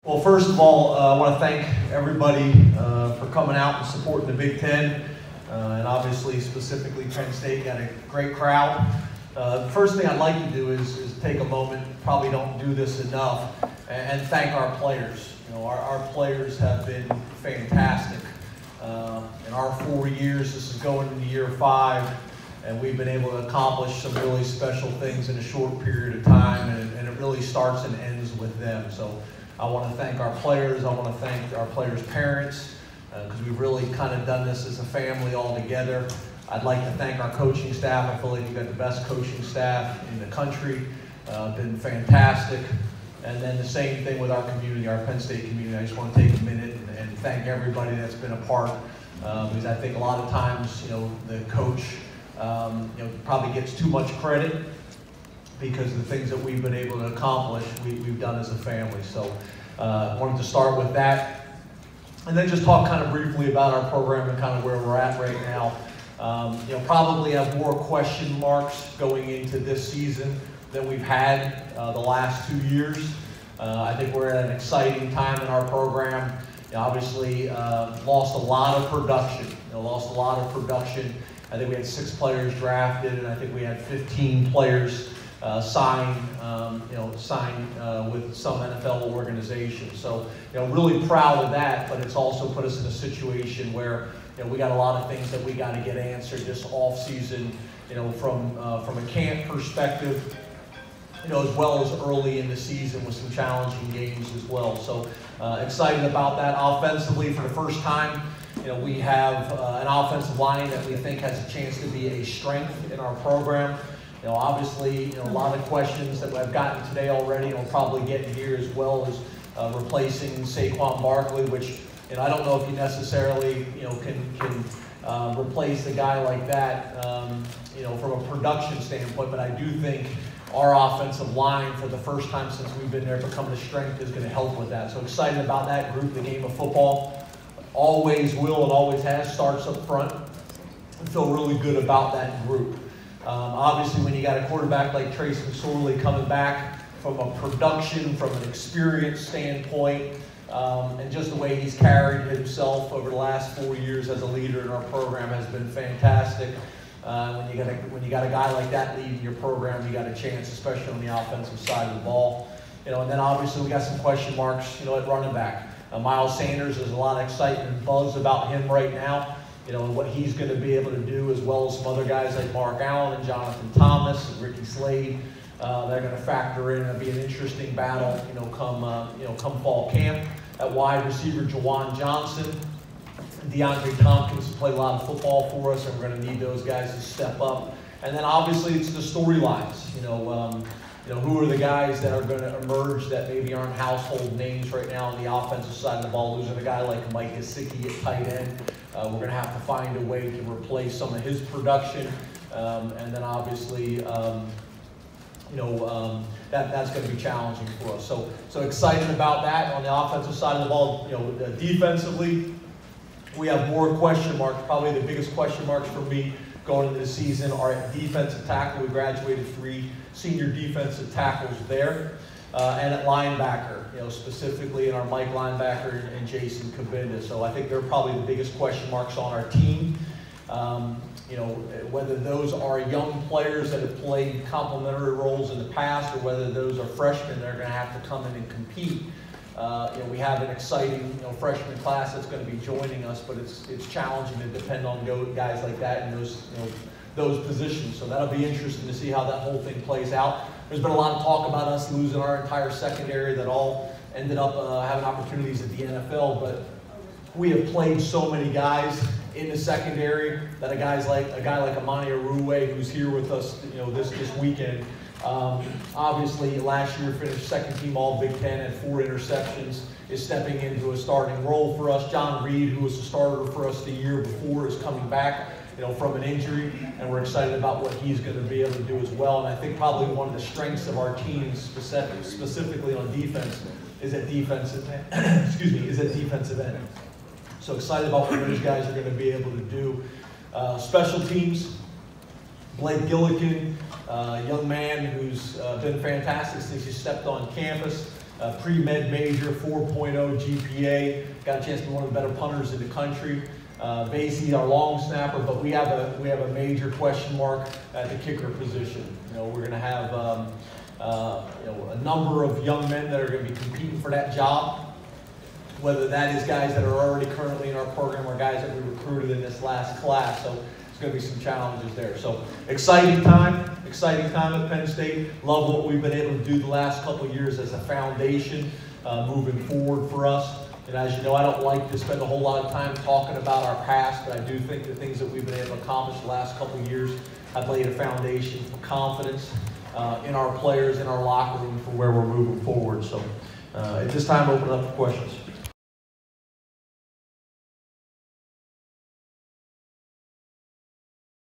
Well, first of all, I want to thank everybody for coming out and supporting the Big Ten, and obviously specifically Penn State got a great crowd. The first thing I'd like to do is take a moment, probably don't do this enough, and thank our players. You know, our players have been fantastic. In our 4 years, this is going into year 5, and we've been able to accomplish some really special things in a short period of time, and it really starts and ends with them. So I want to thank our players. I want to thank our players' parents, because we've really kind of done this as a family all together. I'd like to thank our coaching staff. I feel like we've got the best coaching staff in the country. Been fantastic. And then the same thing with our community, our Penn State community. I just want to take a minute and thank everybody that's been a part, because I think a lot of times, you know, the coach, probably gets too much credit because of the things that we've been able to accomplish, we've done as a family. So I wanted to start with that. And then just talk kind of briefly about our program and kind of where we're at right now. Probably have more question marks going into this season than we've had the last 2 years. I think we're at an exciting time in our program. Obviously lost a lot of production. I think we had 6 players drafted, and I think we had 15 players sign with some NFL organization. So, really proud of that, but it's also put us in a situation where, we got a lot of things that we got to get answered this off season, from a camp perspective, as well as early in the season with some challenging games as well. So excited about that. Offensively, for the first time, we have an offensive line that we think has a chance to be a strength in our program. Obviously, a lot of questions that I've gotten today already, and we'll probably get here, as well as replacing Saquon Barkley, which, I don't know if you necessarily, can replace a guy like that, from a production standpoint, but I do think our offensive line, for the first time since we've been there, becoming a strength, is going to help with that. So excited about that group. The game of football always will and always has starts up front. I feel really good about that group. Obviously, when you got a quarterback like Trace McSorley coming back, from a production, from an experience standpoint, and just the way he's carried himself over the last 4 years as a leader in our program has been fantastic. When you got a guy like that leading your program, you got a chance, especially on the offensive side of the ball. And then obviously we got some question marks, at running back. Miles Sanders, there's a lot of excitement and buzz about him right now, and what he's going to be able to do, as well as some other guys like Mark Allen and Jonathan Thomas and Ricky Slade. They're going to factor in. It'll be an interesting battle, come fall camp. At wide receiver, Jawan Johnson, DeAndre Tompkins play a lot of football for us, and we're going to need those guys to step up. And then obviously it's the storylines. Who are the guys that are going to emerge that maybe aren't household names right now on the offensive side of the ball? Losing a guy like Mike Gesicki at tight end, we're going to have to find a way to replace some of his production. And then obviously, that's going to be challenging for us. So excited about that on the offensive side of the ball. Defensively, we have more question marks. Probably the biggest question marks for me going into the season are at defensive tackle. We graduated 3 senior defensive tackles there. And at linebacker, specifically in our Mike linebacker and Jason Kabinda. So I think they're probably the biggest question marks on our team. Whether those are young players that have played complementary roles in the past, or whether those are freshmen that are going to have to come in and compete. We have an exciting freshman class that's going to be joining us, but it's challenging to depend on guys like that in those positions. So that'll be interesting to see how that whole thing plays out. There's been a lot of talk about us losing our entire secondary that all ended up having opportunities at the NFL, but we have played so many guys in the secondary that a guy like Amani Aruwe, who's here with us, this weekend. Obviously, last year finished second team All Big Ten, had 4 interceptions, is stepping into a starting role for us. John Reed, who was the starter for us the year before, is coming back, from an injury, and we're excited about what he's going to be able to do as well. And I think probably one of the strengths of our team, specifically on defense, is at defensive end. So excited about what those guys are going to be able to do. Special teams, Blake Gillikin, a young man who's been fantastic since he stepped on campus. pre-med major, 4.0 GPA, got a chance to be one of the better punters in the country. Vasey, our long snapper, but we have a major question mark at the kicker position. We're going to have a number of young men that are going to be competing for that job, whether that is guys that are already currently in our program or guys that we recruited in this last class. So there's going to be some challenges there. So exciting time at Penn State. Love what we've been able to do the last couple of years as a foundation moving forward for us. And as you know, I don't like to spend a whole lot of time talking about our past, but I do think the things that we've been able to accomplish the last couple of years have laid a foundation for confidence in our players, in our locker room for where we're moving forward. So at this time, open it up for questions.